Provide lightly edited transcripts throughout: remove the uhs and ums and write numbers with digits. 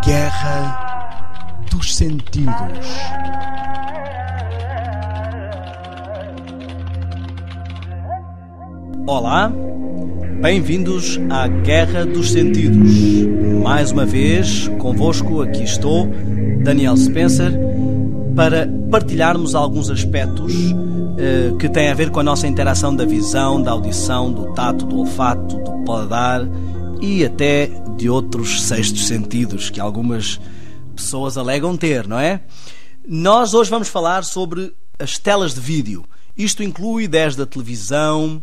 Guerra dos Sentidos. Olá, bem-vindos à Guerra dos Sentidos. Mais uma vez, convosco aqui estou, Daniel Spencer, para partilharmos alguns aspectos que têm a ver com a nossa interação da visão, da audição, do tato, do olfato, do paladar e até de outros sextos sentidos que algumas pessoas alegam ter, não é? Nós hoje vamos falar sobre as telas de vídeo. Isto inclui desde a televisão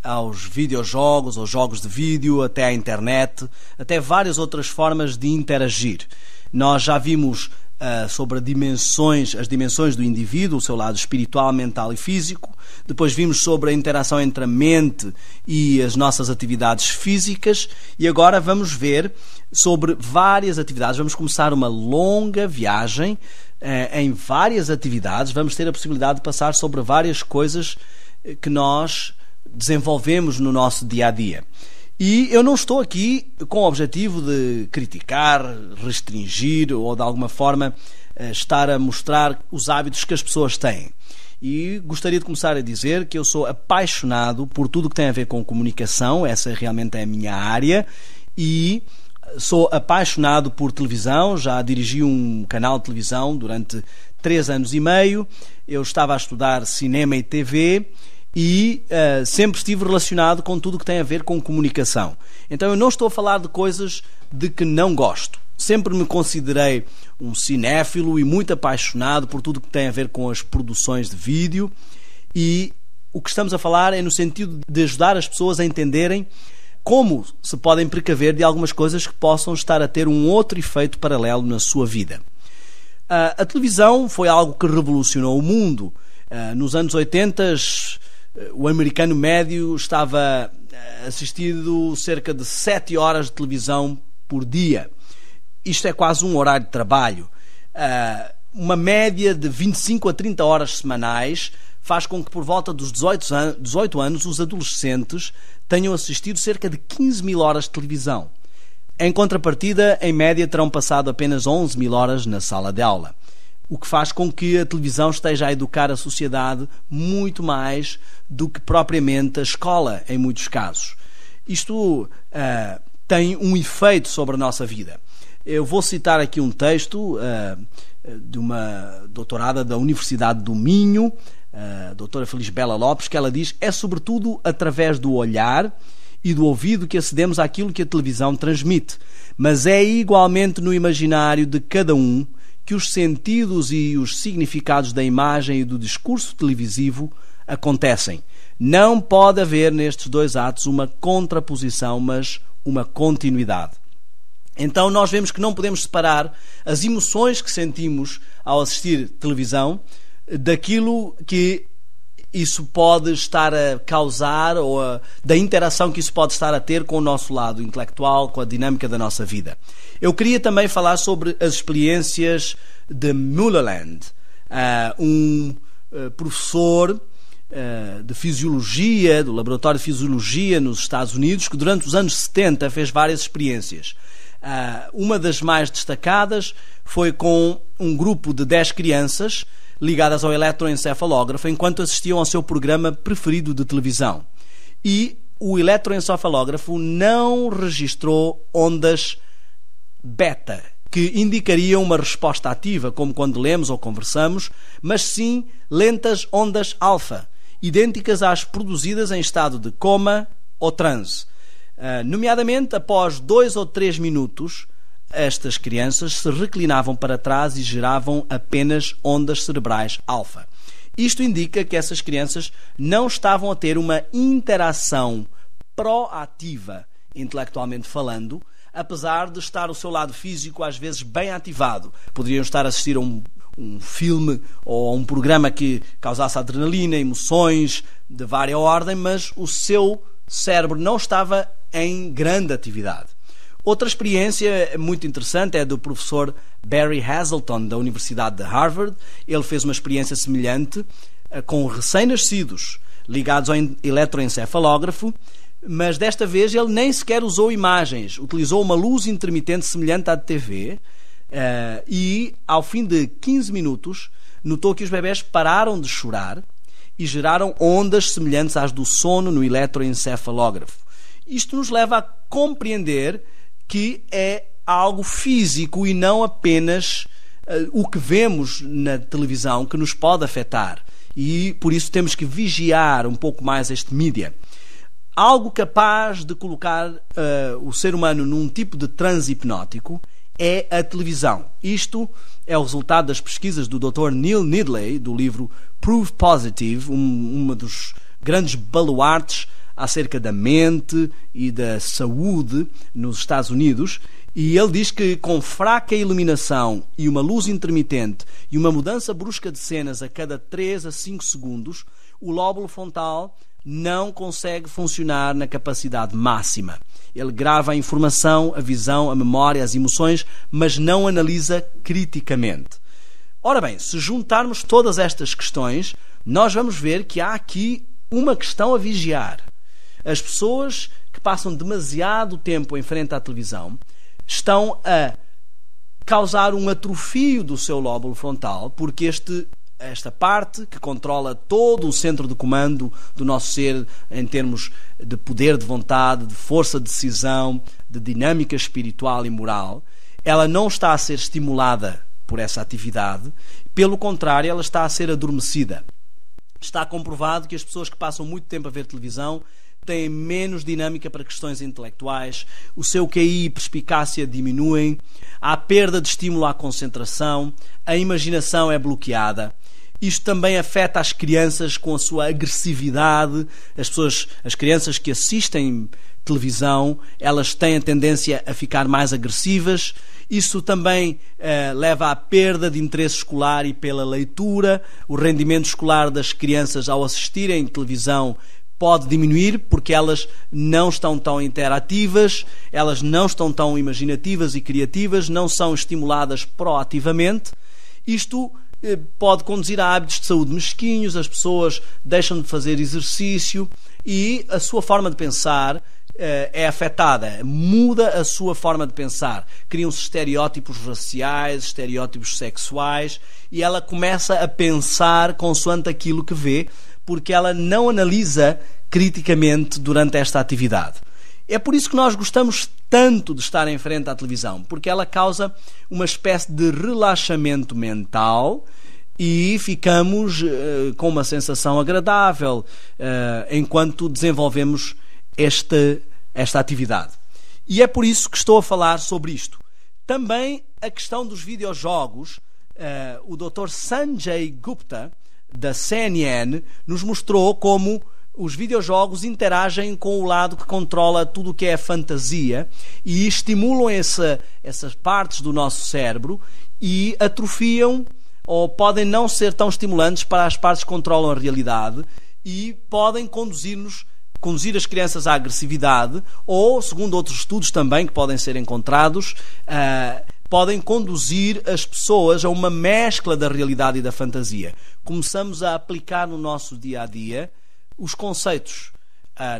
aos videojogos, aos jogos de vídeo, até à internet, até várias outras formas de interagir. Nós já vimos sobre as dimensões do indivíduo, o seu lado espiritual, mental e físico. Depois vimos sobre a interação entre a mente e as nossas atividades físicas. E agora vamos ver sobre várias atividades. Vamos começar uma longa viagem em várias atividades. Vamos ter a possibilidade de passar sobre várias coisas que nós desenvolvemos no nosso dia-a-dia. E eu não estou aqui com o objetivo de criticar, restringir ou de alguma forma estar a mostrar os hábitos que as pessoas têm. E gostaria de começar a dizer que eu sou apaixonado por tudo que tem a ver com comunicação, essa realmente é a minha área, e sou apaixonado por televisão, já dirigi um canal de televisão durante 3 anos e meio, eu estava a estudar cinema e TV, e sempre estive relacionado com tudo que tem a ver com comunicação. Então eu não estou a falar de coisas de que não gosto. Sempre me considerei um cinéfilo e muito apaixonado por tudo que tem a ver com as produções de vídeo, e o que estamos a falar é no sentido de ajudar as pessoas a entenderem como se podem precaver de algumas coisas que possam estar a ter um outro efeito paralelo na sua vida. A televisão foi algo que revolucionou o mundo. Nos anos 80, o americano médio estava assistindo cerca de 7 horas de televisão por dia. Isto é quase um horário de trabalho. Uma média de 25 a 30 horas semanais faz com que por volta dos 18 anos os adolescentes tenham assistido cerca de 15 mil horas de televisão. Em contrapartida, em média terão passado apenas 11 mil horas na sala de aula, o que faz com que a televisão esteja a educar a sociedade muito mais do que propriamente a escola, em muitos casos. Isto tem um efeito sobre a nossa vida. Eu vou citar aqui um texto de uma doutorada da Universidade do Minho, a doutora Felisbela Lopes, que ela diz: é sobretudo através do olhar e do ouvido que acedemos àquilo que a televisão transmite, mas é igualmente no imaginário de cada um que os sentidos e os significados da imagem e do discurso televisivo acontecem. Não pode haver nestes dois atos uma contraposição, mas uma continuidade. Então nós vemos que não podemos separar as emoções que sentimos ao assistir televisão daquilo que isso pode estar a causar ou da interação que isso pode estar a ter com o nosso lado intelectual, com a dinâmica da nossa vida. Eu queria também falar sobre as experiências de Mulholland, um professor de Fisiologia, do Laboratório de Fisiologia nos Estados Unidos, que durante os anos 70 fez várias experiências. Uma das mais destacadas foi com um grupo de 10 crianças ligadas ao eletroencefalógrafo enquanto assistiam ao seu programa preferido de televisão. E o eletroencefalógrafo não registrou ondas beta, que indicariam uma resposta ativa, como quando lemos ou conversamos, mas sim lentas ondas alfa, idênticas às produzidas em estado de coma ou transe. Nomeadamente, após 2 ou 3 minutos, estas crianças se reclinavam para trás e geravam apenas ondas cerebrais alfa. Isto indica que essas crianças não estavam a ter uma interação proativa, intelectualmente falando, apesar de estar o seu lado físico às vezes bem ativado. Poderiam estar a assistir a um filme ou a um programa que causasse adrenalina, emoções de vária ordem, mas o seu cérebro não estava em grande atividade. Outra experiência muito interessante é do professor Barry Hazelton, da Universidade de Harvard. Ele fez uma experiência semelhante com recém-nascidos ligados ao eletroencefalógrafo, mas desta vez ele nem sequer usou imagens. Utilizou uma luz intermitente semelhante à de TV, E ao fim de 15 minutos notou que os bebés pararam de chorar e geraram ondas semelhantes às do sono no eletroencefalógrafo. Isto nos leva a compreender que é algo físico e não apenas o que vemos na televisão que nos pode afetar. E por isso temos que vigiar um pouco mais este mídia. Algo capaz de colocar o ser humano num tipo de transe hipnótico é a televisão. Isto é o resultado das pesquisas do Dr. Neil Nedley, do livro Proof Positive, um dos grandes baluartes acerca da mente e da saúde nos Estados Unidos. E ele diz que com fraca iluminação e uma luz intermitente e uma mudança brusca de cenas a cada 3 a 5 segundos, o lóbulo frontal não consegue funcionar na capacidade máxima. Ele grava a informação, a visão, a memória, as emoções, mas não analisa criticamente. Ora bem, se juntarmos todas estas questões, nós vamos ver que há aqui uma questão a vigiar. As pessoas que passam demasiado tempo em frente à televisão estão a causar um atrofio do seu lóbulo frontal, porque esta parte que controla todo o centro de comando do nosso ser em termos de poder de vontade, de força de decisão, de dinâmica espiritual e moral, ela não está a ser estimulada por essa atividade, pelo contrário, ela está a ser adormecida. Está comprovado que as pessoas que passam muito tempo a ver televisão têm menos dinâmica para questões intelectuais, o seu QI e perspicácia diminuem, há perda de estímulo à concentração, a imaginação é bloqueada. Isto também afeta as crianças com a sua agressividade. As crianças que assistem televisão, elas têm a tendência a ficar mais agressivas. Isso também leva à perda de interesse escolar e pela leitura. O rendimento escolar das crianças ao assistirem televisão pode diminuir porque elas não estão tão interativas, elas não estão tão imaginativas e criativas, não são estimuladas proativamente. Isto pode conduzir a hábitos de saúde mesquinhos, as pessoas deixam de fazer exercício e a sua forma de pensar é afetada, muda a sua forma de pensar. Criam-se estereótipos raciais, estereótipos sexuais e ela começa a pensar consoante aquilo que vê, porque ela não analisa criticamente durante esta atividade. É por isso que nós gostamos tanto de estar em frente à televisão, porque ela causa uma espécie de relaxamento mental e ficamos com uma sensação agradável enquanto desenvolvemos esta atividade. E é por isso que estou a falar sobre isto. Também a questão dos videojogos, o Dr. Sanjay Gupta, da CNN, nos mostrou como os videojogos interagem com o lado que controla tudo o que é a fantasia e estimulam essas partes do nosso cérebro e atrofiam ou podem não ser tão estimulantes para as partes que controlam a realidade e podem conduzir as crianças à agressividade ou, segundo outros estudos também que podem ser encontrados, podem conduzir as pessoas a uma mescla da realidade e da fantasia. Começamos a aplicar no nosso dia-a-dia os conceitos.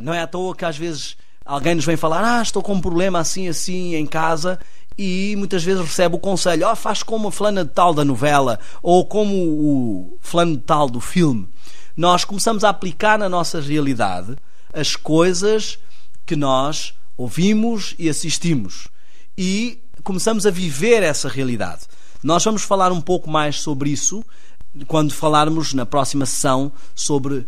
Não é à toa que às vezes alguém nos vem falar estou com um problema assim em casa e muitas vezes recebe o conselho faz como a fulana de tal da novela ou como o fulano de tal do filme. Nós começamos a aplicar na nossa realidade as coisas que nós ouvimos e assistimos e começamos a viver essa realidade. Nós vamos falar um pouco mais sobre isso quando falarmos na próxima sessão sobre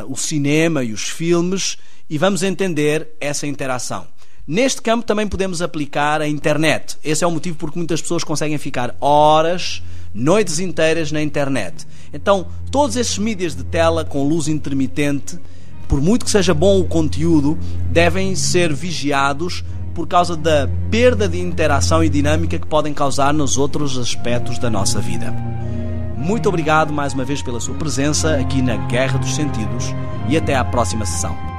o cinema e os filmes e vamos entender essa interação. Neste campo também podemos aplicar a internet. Esse é o motivo porque muitas pessoas conseguem ficar horas, noites inteiras na internet. Então, todos esses mídias de tela com luz intermitente, por muito que seja bom o conteúdo, devem ser vigiados por causa da perda de interação e dinâmica que podem causar nos outros aspectos da nossa vida. Muito obrigado mais uma vez pela sua presença aqui na Guerra dos Sentidos e até à próxima sessão.